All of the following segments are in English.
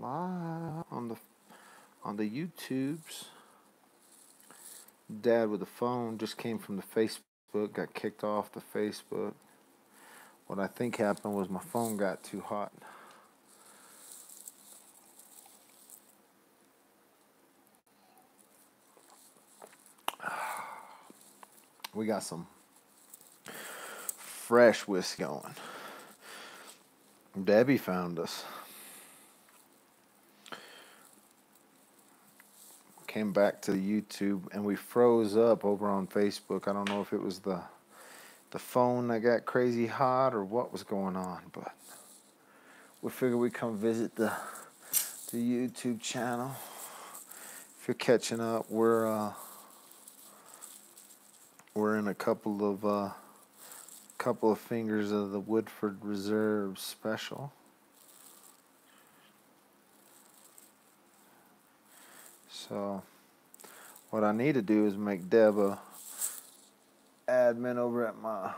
live on the YouTubes. Dad with the phone just came from the Facebook, got kicked off the Facebook. What I think happened was my phone got too hot. We got some fresh whiskey going. Debbie found us. Came back to the YouTube and we froze up over on Facebook. I don't know if it was the phone that got crazy hot or what was going on, but we figured we'd come visit the YouTube channel. If you're catching up, we're in a couple of fingers of the Woodford Reserve special. So what I need to do is make Deb a admin over at my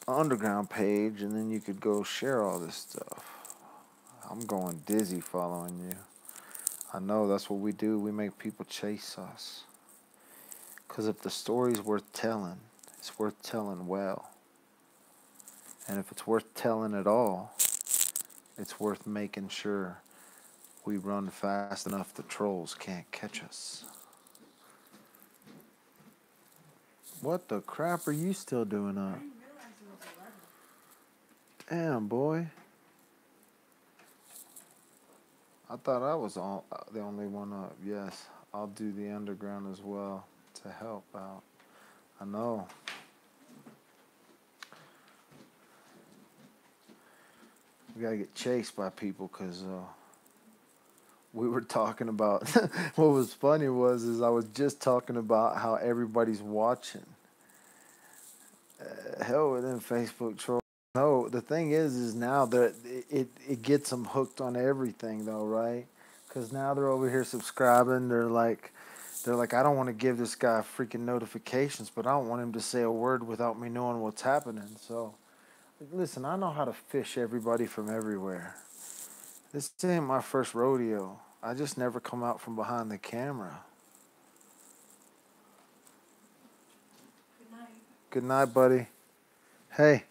underground page, and then you could go share all this stuff. I'm going dizzy following you. I know that's what we do. We make people chase us. Because if the story's worth telling, it's worth telling well. And if it's worth telling at all, it's worth making sure we run fast enough the trolls can't catch us. What the crap are you still doing up? Damn, boy. I thought I was the only one up. Yes, I'll do the underground as well to help out. I know. We gotta get chased by people because we were talking about what was funny is I was just talking about how everybody's watching. Hell with them Facebook trolls. No, the thing is now that it gets them hooked on everything though, right? Because now they're over here subscribing. They're like, I don't want to give this guy freaking notifications, but I don't want him to say a word without me knowing what's happening. So, listen, I know how to fish everybody from everywhere. This ain't my first rodeo. I just never come out from behind the camera. Good night. Good night, buddy. Hey,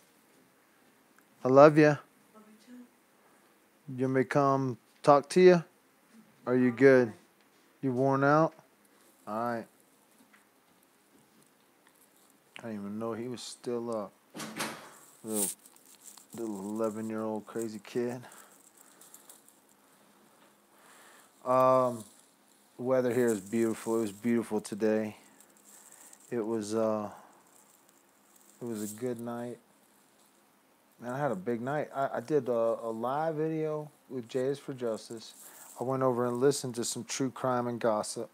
I love you. Love you too. You want me to come talk to you? Are you good? You worn out? All right. I didn't even know he was still up. Little 11-year-old crazy kid. The weather here is beautiful. It was beautiful today. It was a good night. Man, I had a big night. I did a live video with Jay is for Justice. I went over and listened to some true crime and gossip.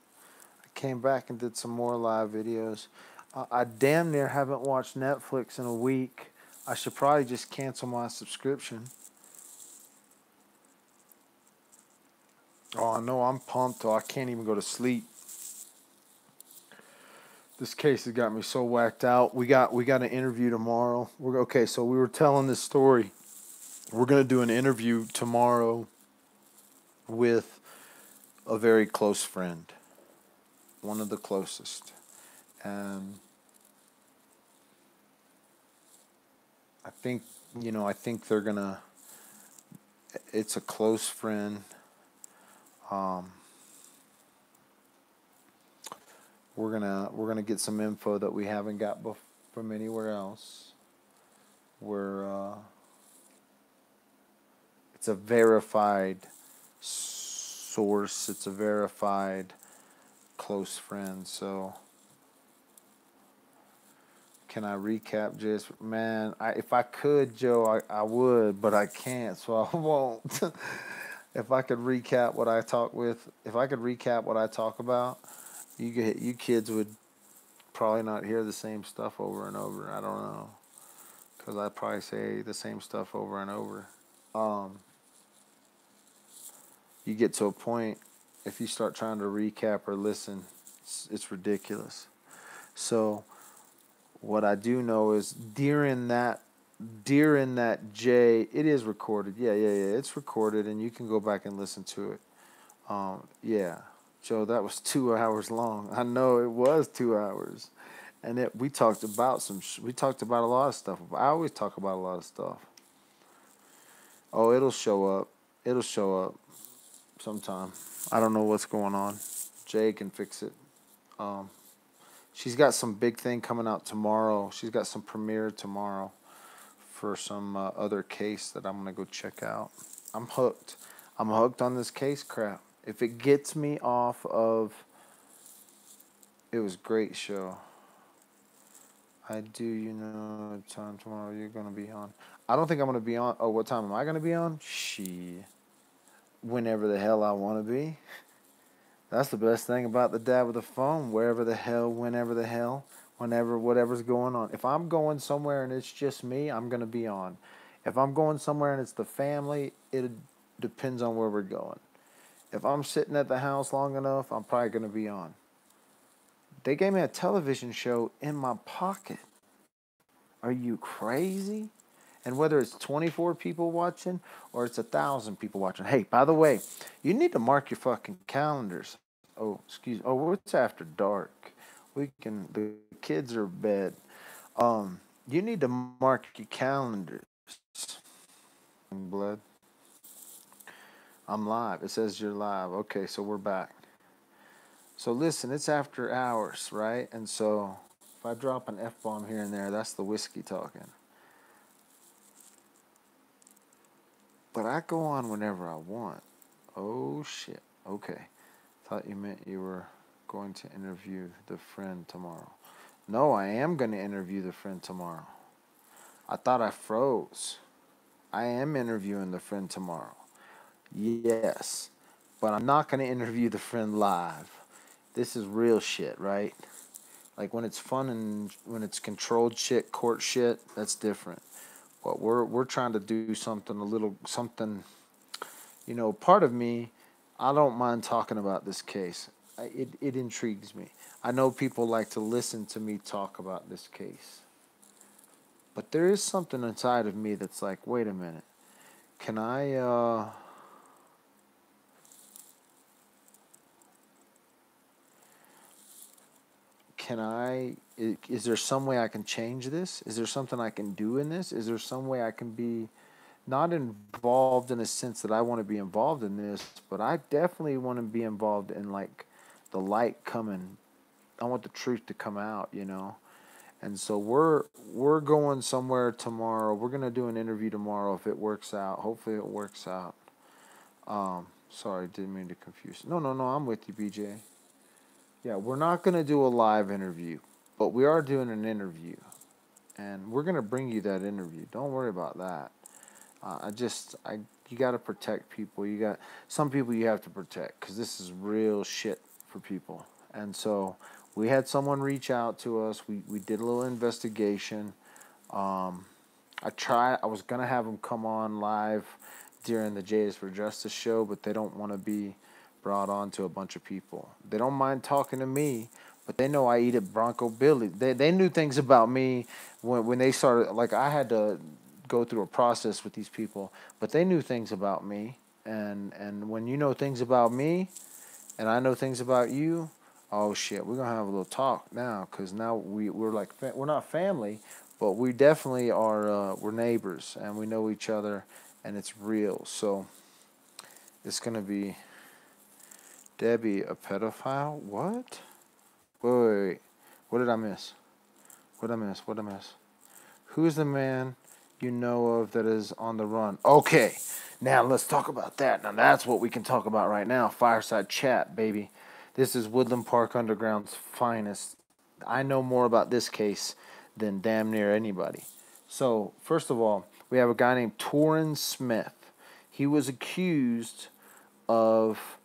I came back and did some more live videos. I damn near haven't watched Netflix in a week. I should probably just cancel my subscription. Oh, I know, I'm pumped though. I can't even go to sleep. This case has got me so whacked out. We got an interview tomorrow. Okay, so we were telling this story. We're gonna do an interview tomorrow with a very close friend, one of the closest, and I think they're gonna. It's a close friend. We're gonna get some info that we haven't got from anywhere else. It's a verified source. It's a verified close friend. So, can I recap just, man, if I could, Joe, I would, but I can't, so I won't. If I could recap what I talk about, you kids would probably not hear the same stuff over and over. I don't know, because I probably say the same stuff over and over. You get to a point, if you start trying to recap or listen, it's ridiculous. So what I do know is during that during that J, it is recorded. Yeah, yeah, yeah. It's recorded, and you can go back and listen to it. Yeah, Joe, that was 2 hours long. I know it was 2 hours, and we talked about we talked about a lot of stuff. I always talk about a lot of stuff. Oh, it'll show up. It'll show up sometime. I don't know what's going on. Jay can fix it. Um, she's got some big thing coming out tomorrow. She's got some premiere tomorrow for some other case that I'm gonna go check out. I'm hooked. I'm hooked on this case crap. If it gets me off of, it was a great show. I do, you know, time tomorrow you're gonna be on. I don't think I'm gonna be on. Oh, what time am I gonna be on? She, whenever the hell I want to be. That's the best thing about the dad with the phone. Wherever the hell, whenever the hell, whenever, whatever's going on. If I'm going somewhere and it's just me, I'm gonna be on. If I'm going somewhere and it's the family, it depends on where we're going. If I'm sitting at the house long enough, I'm probably gonna be on. They gave me a television show in my pocket. Are you crazy? And whether it's 24 people watching or it's 1,000 people watching. Hey, by the way, you need to mark your fucking calendars. Oh, excuse. Oh, it's after dark. We can. The kids are in bed. You need to mark your calendars. Blood. I'm live. It says you're live. Okay, so we're back. So listen, it's after hours, right? And so if I drop an F bomb here and there, that's the whiskey talking. But I go on whenever I want. Oh shit. Okay. Thought you meant you were going to interview the friend tomorrow. No, I am going to interview the friend tomorrow. I thought I froze. I am interviewing the friend tomorrow. Yes. But I'm not going to interview the friend live. This is real shit, right? Like when it's fun and when it's controlled shit, court shit, that's different. But we're trying to do something a little something. You know, part of me, I don't mind talking about this case. It intrigues me. I know people like to listen to me talk about this case. But there is something inside of me that's like, wait a minute. Can is there some way I can change this? Is there something I can do in this? Is there some way I can be not involved in a sense that I want to be involved in this, but I definitely want to be involved in like the light coming. I want the truth to come out, you know. And so we're going somewhere tomorrow. We're gonna do an interview tomorrow if it works out. Hopefully it works out. Sorry, didn't mean to confuse. No, no, no. I'm with you, BJ. Yeah, we're not gonna do a live interview, but we are doing an interview, and we're gonna bring you that interview. Don't worry about that. You got to protect people. You got some people you have to protect because this is real shit for people. And so we had someone reach out to us. We did a little investigation. Um, I was gonna have them come on live during the Jays for Justice show, but they don't want to be brought on to a bunch of people. They don't mind talking to me, but they know I eat at Bronco Billy. They knew things about me when they started. Like I had to go through a process with these people, but they knew things about me. And when you know things about me, and I know things about you, oh shit, we're gonna have a little talk now, cause now we're like we're not family, but we definitely are. We're neighbors, and we know each other, and it's real. So it's gonna be Debbie, a pedophile. What? Wait. What did I miss? What did I miss? What did I miss? Who's the man you know of that is on the run? Okay, now let's talk about that. Now that's what we can talk about right now. Fireside chat, baby. This is Woodland Park Underground's finest. I know more about this case than damn near anybody. So, first of all, we have a guy named Turin Smith. He was accused of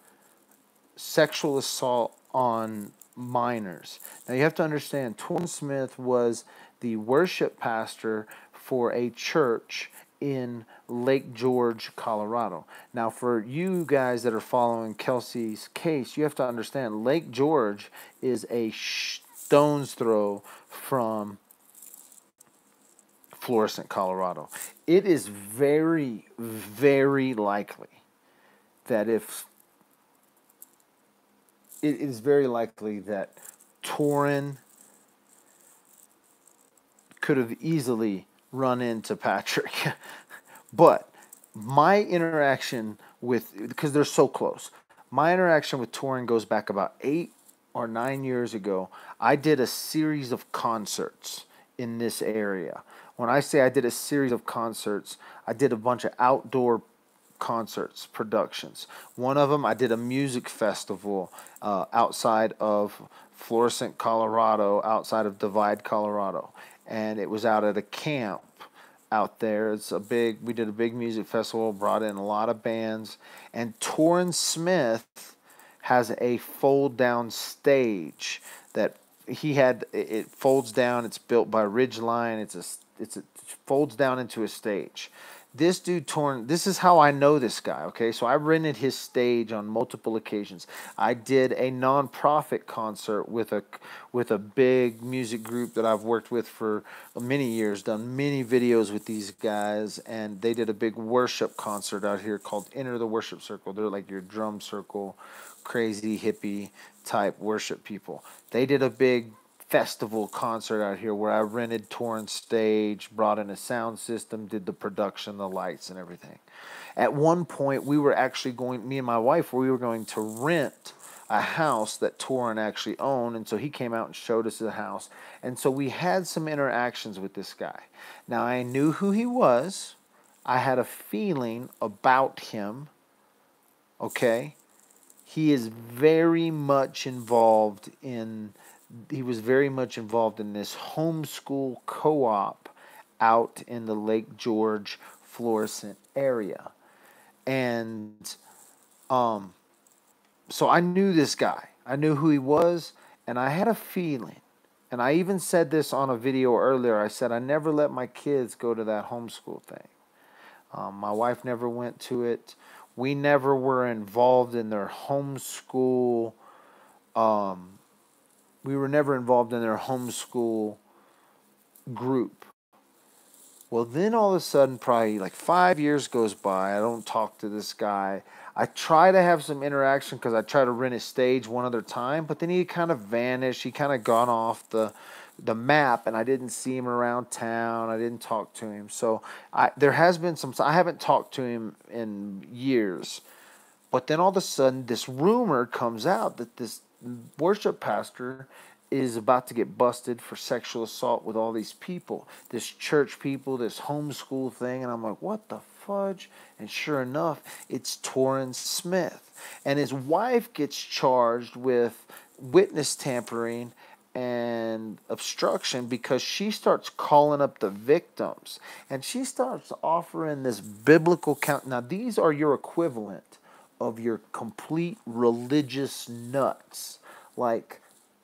sexual assault on minors. Now you have to understand, Turin Smith was the worship pastor for a church in Lake George, Colorado. Now for you guys that are following Kelsey's case, you have to understand Lake George is a stone's throw Florissant, Colorado. It is very, very likely that if it is very likely that Turin could have easily run into Patrick. But my interaction with, because they're so close, my interaction with Turin goes back about 8 or 9 years ago. I did a series of concerts in this area. When I say I did a series of concerts, I did a bunch of outdoor concerts, productions. One of them, I did a music festival outside of Florissant, Colorado, outside of Divide, Colorado. And it was out at a camp out there. We did a big music festival, brought in a lot of bands. And Turin Smith has a fold down stage that he had. It folds down. It's built by Ridgeline. It folds down into a stage. This dude this is how I know this guy, okay? So I rented his stage on multiple occasions. I did a nonprofit concert with a big music group that I've worked with for many years, done many videos with these guys, and they did a big worship concert out here called Enter the Worship Circle. They're like your drum circle, crazy hippie type worship people. They did a big festival concert out here where I rented Torrance stage, brought in a sound system, did the production, the lights, and everything. At one point, we were actually me and my wife, we were going to rent a house that Torrin actually owned, and so he came out and showed us the house. And so we had some interactions with this guy. Now, I knew who he was. I had a feeling about him, okay? He was very much involved in this homeschool co-op out in the Lake George, Florissant area. And so I knew this guy. I knew who he was, and I had a feeling. And I even said this on a video earlier. I said I never let my kids go to that homeschool thing. My wife never went to it. We never were involved in their homeschool. We were never involved in their homeschool group. Well, then all of a sudden, probably like 5 years goes by. I don't talk to this guy. I try to have some interaction because I try to rent his stage one other time, but then he kind of vanished. He kind of gone off the map, and I didn't see him around town. I didn't talk to him. So there has been I haven't talked to him in years. But then all of a sudden, this rumor comes out that this worship pastor is about to get busted for sexual assault with all these people, this church people, this homeschool thing. And I'm like, what the fudge? And sure enough, it's Turin Smith. And his wife gets charged with witness tampering and obstruction because she starts calling up the victims. And she starts offering this biblical count. Now, these are your equivalent of your complete religious nuts. Like,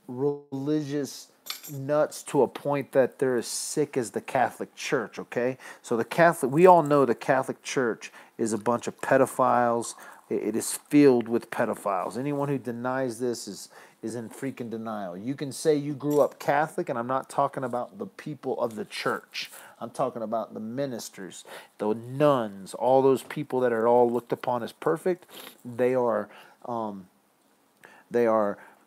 religious nuts to a point that they're as sick as the Catholic Church, okay? So we all know the Catholic Church is a bunch of pedophiles. It is filled with pedophiles. Anyone who denies this is in freaking denial. You can say you grew up Catholic, and I'm not talking about the people of the church. I'm talking about the ministers, the nuns, all those people that are all looked upon as perfect. They are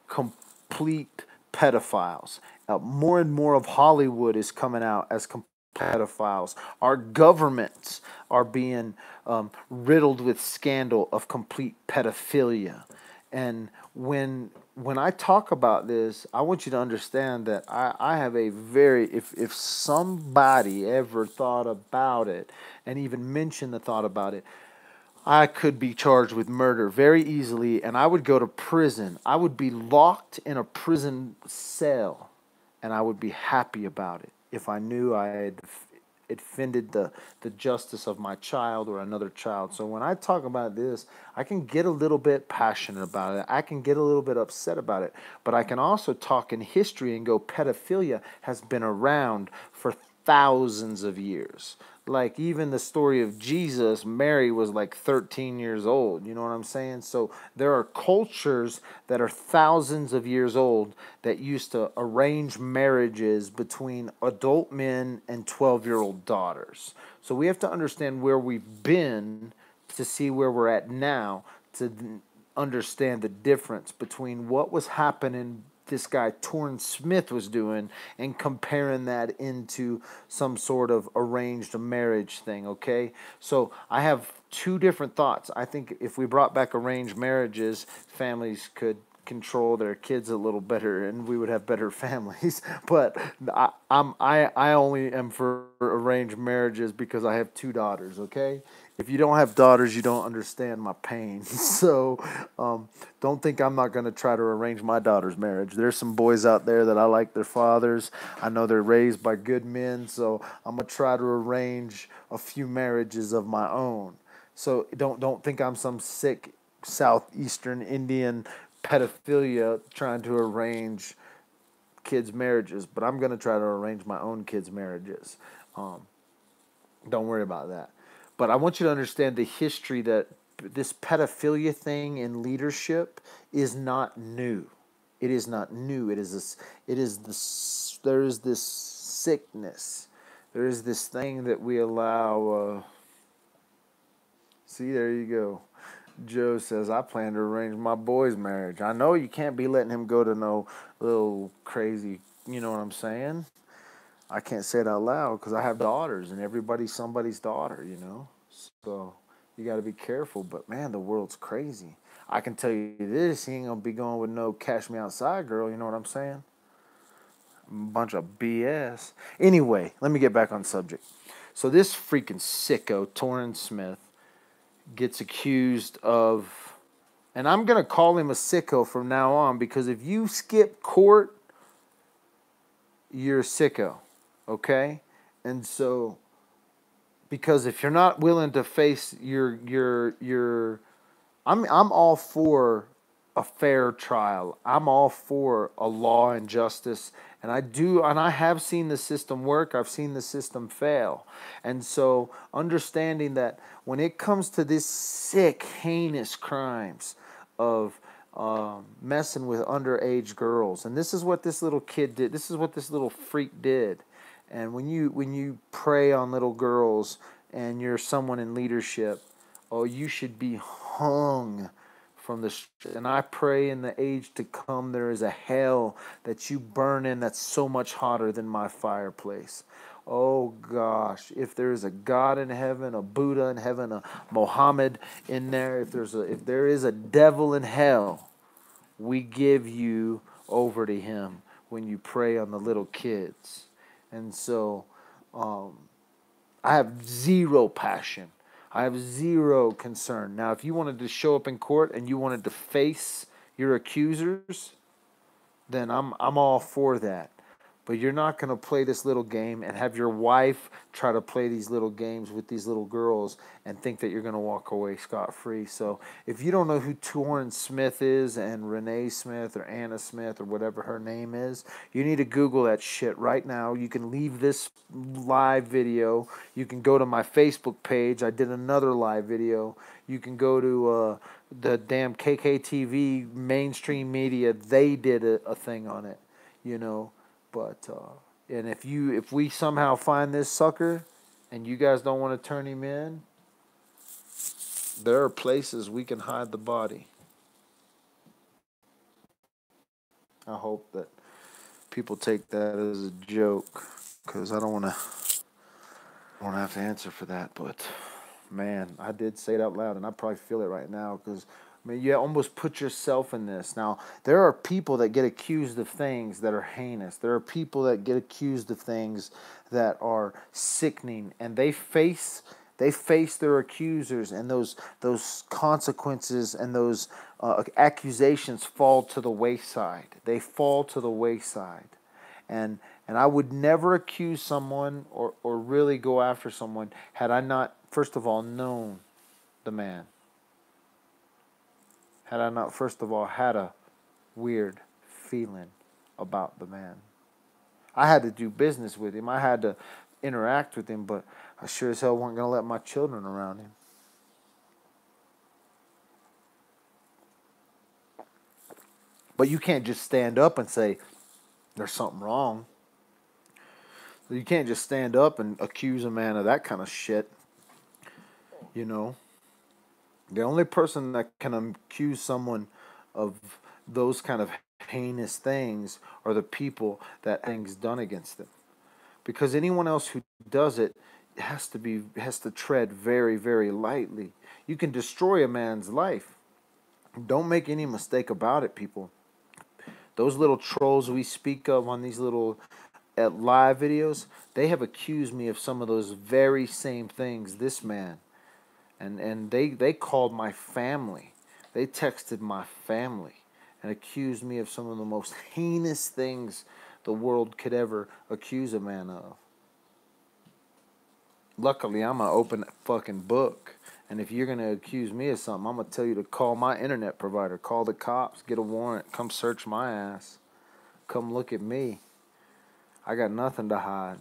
complete pedophiles. More and more of Hollywood is coming out as pedophiles. Our governments are being riddled with scandal of complete pedophilia. And when I talk about this, I want you to understand that I have a very, if somebody ever thought about it and even mentioned the thought about it, I could be charged with murder very easily, and I would go to prison. I would be locked in a prison cell, and I would be happy about it if I knew I had offended the justice of my child or another child. So when I talk about this, I can get a little bit passionate about it. I can get a little bit upset about it. But I can also talk in history and go, pedophilia has been around for thousands of years. Like even the story of Jesus, Mary was like 13 years old. You know what I'm saying? So there are cultures that are thousands of years old that used to arrange marriages between adult men and 12-year-old daughters. So we have to understand where we've been to see where we're at now, to understand the difference between what was happening this guy Turin Smith was doing and comparing that into some sort of arranged marriage thing, okay? So I have two different thoughts. I think if we brought back arranged marriages, families could control their kids a little better and we would have better families. But I only am for arranged marriages because I have two daughters, okay? If you don't have daughters, you don't understand my pain. So don't think I'm not going to try to arrange my daughter's marriage. There's some boys out there that I like their fathers. I know they're raised by good men, so I'm going to try to arrange a few marriages of my own. So don't think I'm some sick southeastern Indian pedophilia trying to arrange kids' marriages, but I'm going to try to arrange my own kids' marriages. Don't worry about that. But I want you to understand the history that this pedophilia thing in leadership is not new. It is not new. It is this. It is this. There is this sickness. There is this thing that we allow. See, there you go. Joe says, I plan to arrange my boy's marriage. I know you can't be letting him go to no little crazy, you know what I'm saying? I can't say it out loud because I have daughters and everybody's somebody's daughter, you know? So you got to be careful. But man, the world's crazy. I can tell you this, he ain't going to be going with no cash me outside girl, you know what I'm saying? A bunch of BS. Anyway, let me get back on subject. So this freaking sicko, Turin Smith, gets accused of, and I'm going to call him a sicko from now on because if you skip court, you're a sicko, okay? And so, because if you're not willing to face I'm all for a fair trial. I'm all for a law and justice, and I have seen the system work. I've seen the system fail. And so understanding that when it comes to this sick, heinous crimes of messing with underage girls, and this is what this little kid did. This is what this little freak did. And when you prey on little girls and you're someone in leadership, oh, you should be hung from the street. And I pray in the age to come there is a hell that you burn in that's so much hotter than my fireplace. Oh gosh, if there is a God in heaven, a Buddha in heaven, a Mohammed in there, if there is a devil in hell, we give you over to him when you prey on the little kids. And so I have zero passion. I have zero concern. Now, if you wanted to show up in court and you wanted to face your accusers, then I'm all for that. But you're not going to play this little game and have your wife try to play these little games with these little girls and think that you're going to walk away scot-free. So if you don't know who Turin Smith is and Renee Smith or Anna Smith or whatever her name is, you need to Google that shit right now. You can leave this live video. You can go to my Facebook page. I did another live video. You can go to the damn KKTV mainstream media. They did a thing on it, you know. But and if we somehow find this sucker and you guys don't want to turn him in, there are places we can hide the body. I hope that people take that as a joke because I don't want to have to answer for that. But man, I did say it out loud and I probably feel it right now because I mean, you almost put yourself in this. Now, there are people that get accused of things that are heinous. There are people that get accused of things that are sickening, and they face their accusers, and those consequences and those accusations fall to the wayside. They fall to the wayside, and I would never accuse someone or really go after someone had I not, first of all, known the man. Had I not, first of all, had a weird feeling about the man. I had to do business with him. I had to interact with him, but I sure as hell wasn't going to let my children around him. But you can't just stand up and say there's something wrong. You can't just stand up and accuse a man of that kind of shit. You know, the only person that can accuse someone of those kind of heinous things are the people that things done against them. Because anyone else who does it has to tread very, very lightly. You can destroy a man's life. Don't make any mistake about it, people. Those little trolls we speak of on these little live videos, they have accused me of some of those very same things. This man, and they called my family. They texted my family and accused me of some of the most heinous things the world could ever accuse a man of. Luckily, I'm an open fucking book. And if you're going to accuse me of something, I'm going to tell you to call my internet provider. Call the cops. Get a warrant. Come search my ass. Come look at me. I got nothing to hide.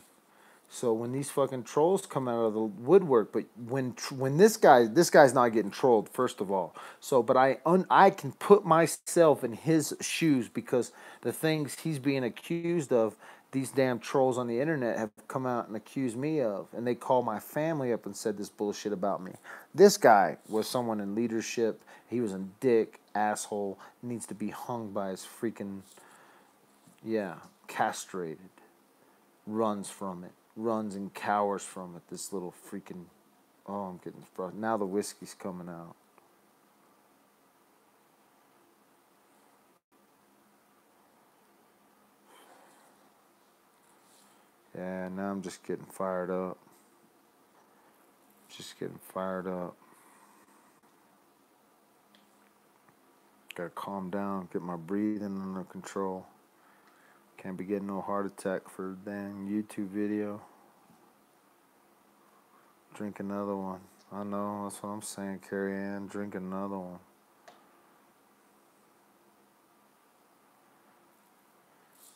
So when these fucking trolls come out of the woodwork, but when this guy's not getting trolled, first of all. So, but I can put myself in his shoes because the things he's being accused of, these damn trolls on the internet have come out and accused me of, and they called my family up and said this bullshit about me. This guy was someone in leadership. He was a dick, asshole, needs to be hung by his freaking, castrated. Runs from it. Runs and cowers from it. This little freaking... Oh, I'm getting frustrated. Now the whiskey's coming out. Yeah, now I'm just getting fired up. Just getting fired up. Gotta calm down. Get my breathing under control. Can't be getting no heart attack for a dang YouTube video. Drink another one. I know, that's what I'm saying, Carrie Ann. Drink another one.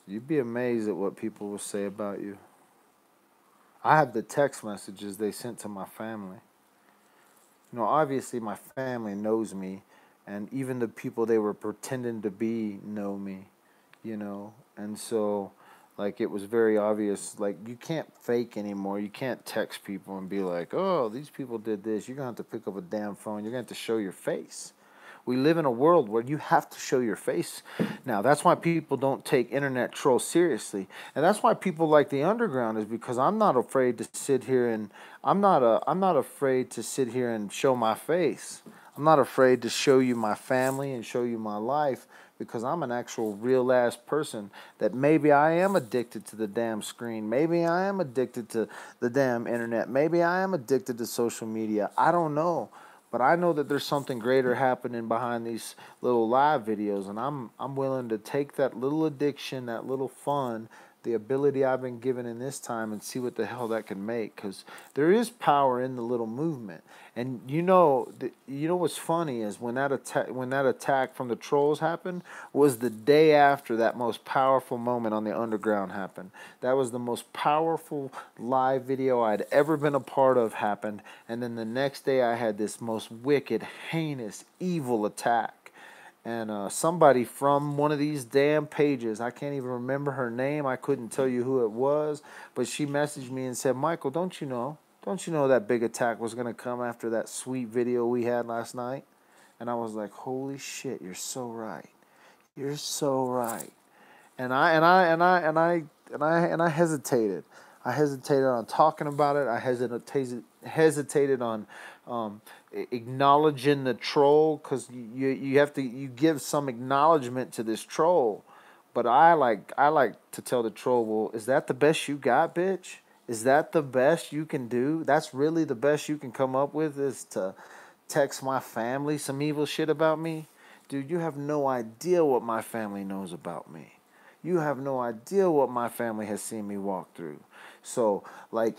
You'd be amazed at what people will say about you. I have the text messages they sent to my family. You know, obviously my family knows me, and even the people they were pretending to be know me, you know. And so, like, it was very obvious, like, you can't fake anymore. You can't text people and be like, oh, these people did this. You're going to have to pick up a damn phone. You're going to have to show your face. We live in a world where you have to show your face. Now, that's why people don't take internet trolls seriously. And that's why people like the underground, is because I'm not afraid to sit here and I'm not afraid to sit here and show my face. I'm not afraid to show you my family and show you my life, because I'm an actual real ass person that maybe I am addicted to the damn screen. Maybe I am addicted to the damn internet. Maybe I am addicted to social media. I don't know. But I know that there's something greater happening behind these little live videos, and I'm willing to take that little addiction, that little fun, the ability I've been given in this time, and see what the hell that can make, because there is power in the little movement. And you know what's funny is when that attack from the trolls happened was the day after that most powerful moment on the underground happened. That was the most powerful live video I'd ever been a part of happened, and then the next day I had this most wicked, heinous, evil attack. And somebody from one of these damn pages, I can't even remember her name, I couldn't tell you who it was, but she messaged me and said, Michael, don't you know that big attack was going to come after that sweet video we had last night? And I was like, holy shit, you're so right. You're so right. And I hesitated. I hesitated on talking about it. I hesitated on acknowledging the troll, because you give some acknowledgement to this troll. But I like to tell the troll, well, is that the best you got, bitch? Is that the best you can do? That's really the best you can come up with, is to text my family some evil shit about me? Dude, you have no idea what my family knows about me. You have no idea what my family has seen me walk through. So, like,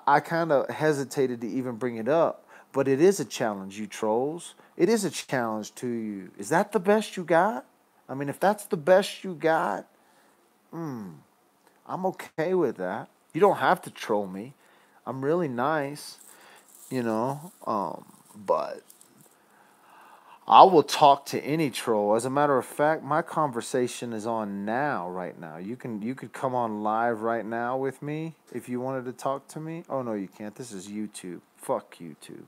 I kind of hesitated to even bring it up. But it is a challenge, you trolls. It is a challenge to you. Is that the best you got? I mean, if that's the best you got, I'm okay with that. You don't have to troll me. I'm really nice, but I will talk to any troll. As a matter of fact, my conversation is on now, right now. You could come on live right now with me if you wanted to talk to me. Oh no, you can't. This is YouTube. Fuck YouTube.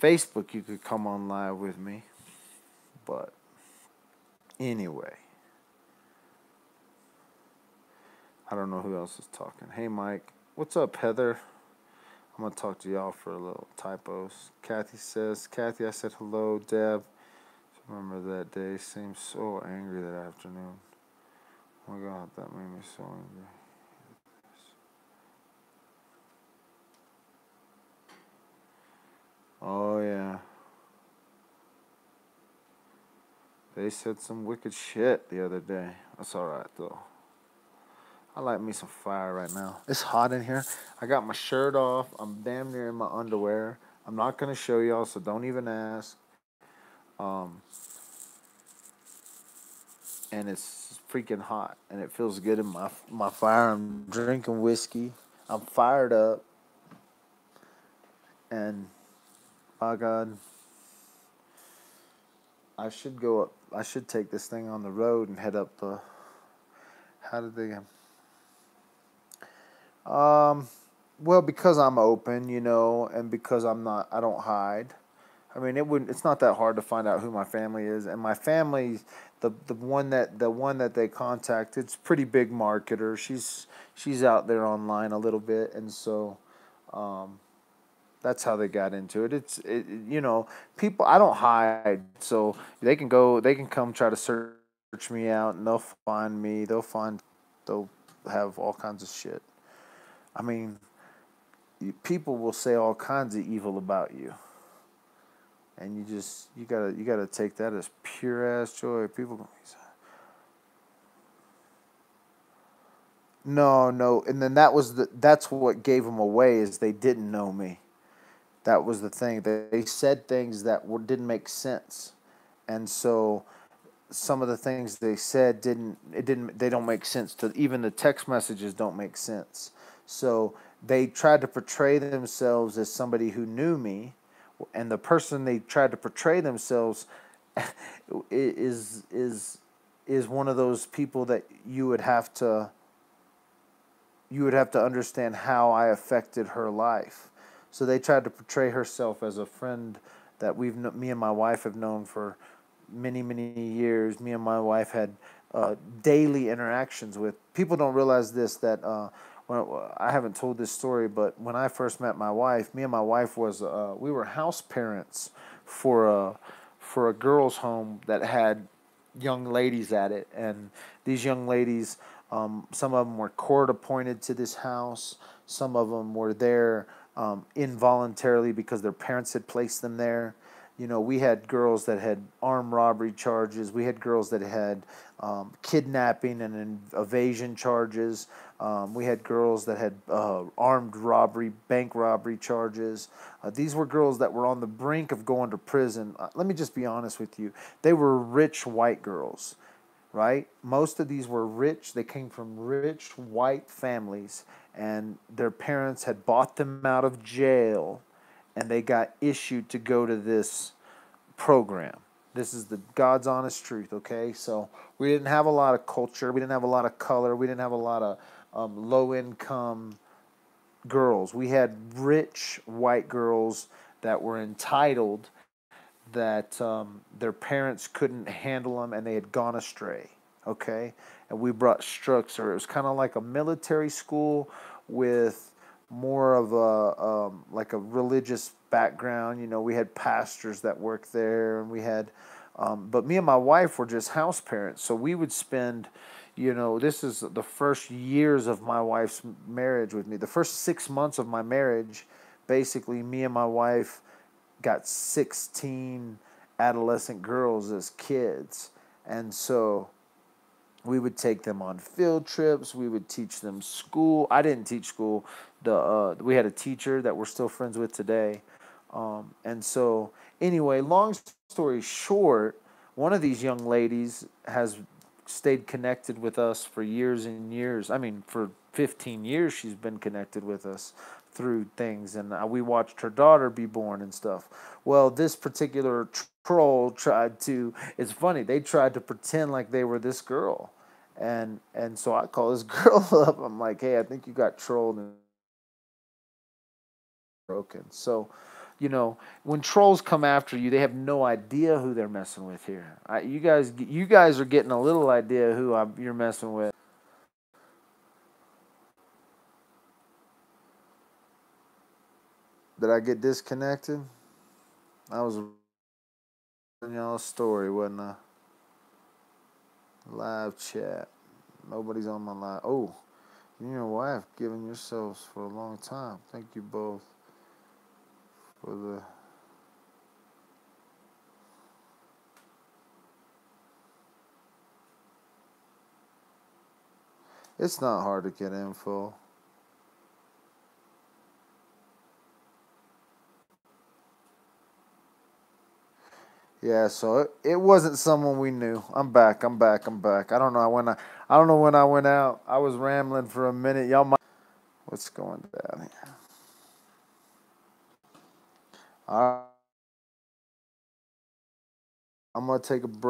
Facebook, you could come on live with me. But anyway, I don't know who else is talking. Hey Mike, what's up, Heather? I'm gonna talk to y'all for a little typos. Kathy says, Kathy, I said hello, Deb. Remember that day? Seemed so angry that afternoon. Oh my God, that made me so angry. Oh yeah, they said some wicked shit the other day. That's all right though. I like me some fire right now. It's hot in here. I got my shirt off. I'm damn near in my underwear. I'm not gonna show y'all, so don't even ask. Um, and it's freaking hot, and it feels good in my fire. I'm drinking whiskey. I'm fired up, and by God, I should go up. I should take this thing on the road and head up the. How did they? Um, well, because I'm open, and because I'm not, I don't hide. I mean, it wouldn't. It's not that hard to find out who my family is, and my family, the one that they contact, it's pretty big marketer. She's out there online a little bit, and so, um, that's how they got into it. People. I don't hide, so they can go. They can come try to search me out, and they'll find me. They'll have all kinds of shit. I mean, people will say all kinds of evil about you, and you gotta take that as pure ass joy. People, no, no, and then that's what gave them away is they didn't know me. That was the thing. They said things that didn't make sense, and so some of the things they said they don't make sense to even the text messages don't make sense. So they tried to portray themselves as somebody who knew me, and the person they tried to portray themselves is is one of those people that you would have to understand how I affected her life. So they tried to portray herself as a friend that me and my wife have known for many, many years. Me and my wife had daily interactions with. People don't realize this that when I haven't told this story, but when I first met my wife, me and my wife we were house parents for a girls' home that had young ladies at it, and these young ladies, some of them were court appointed to this house. Some of them were there involuntarily because their parents had placed them there. We had girls that had armed robbery charges. We had girls that had kidnapping and evasion charges. We had girls that had armed robbery, bank robbery charges. These were girls that were on the brink of going to prison. Let me just be honest with you. They were rich white girls, right? Most of these were rich. They came from rich white families, and their parents had bought them out of jail, and they got issued to go to this program. This is the God's honest truth, okay? So we didn't have a lot of culture. We didn't have a lot of color. We didn't have a lot of low income girls. We had rich white girls that were entitled, that their parents couldn't handle them and they had gone astray. Okay, and we brought structure. It was kind of like a military school with more of a like a religious background. We had pastors that worked there, and we had, but me and my wife were just house parents. So we would spend, this is the first years of my wife's marriage with me. The first 6 months of my marriage, basically, me and my wife got 16 adolescent girls as kids. And so we would take them on field trips. We would teach them school. I didn't teach school. We had a teacher that we're still friends with today. And so anyway, long story short, one of these young ladies has stayed connected with us for years and years. I mean, for 15 years she's been connected with us through things, and we watched her daughter be born and stuff. Well, this particular troll tried to. It's funny. They tried to pretend like they were this girl, and so I call this girl up. I'm like, hey, I think you got trolled and broken. So, when trolls come after you, they have no idea who they're messing with here. You guys are getting a little idea who you're messing with. Did I get disconnected? I was telling y'all a story, wasn't I? Live chat. Nobody's on my live. Oh, you and your wife giving yourselves for a long time. Thank you both for the. It's not hard to get info. Yeah, so it wasn't someone we knew. I'm back. I'm back. I'm back. I don't know when I went out. I was rambling for a minute. Y'all might. What's going down here? All right, I'm gonna take a break.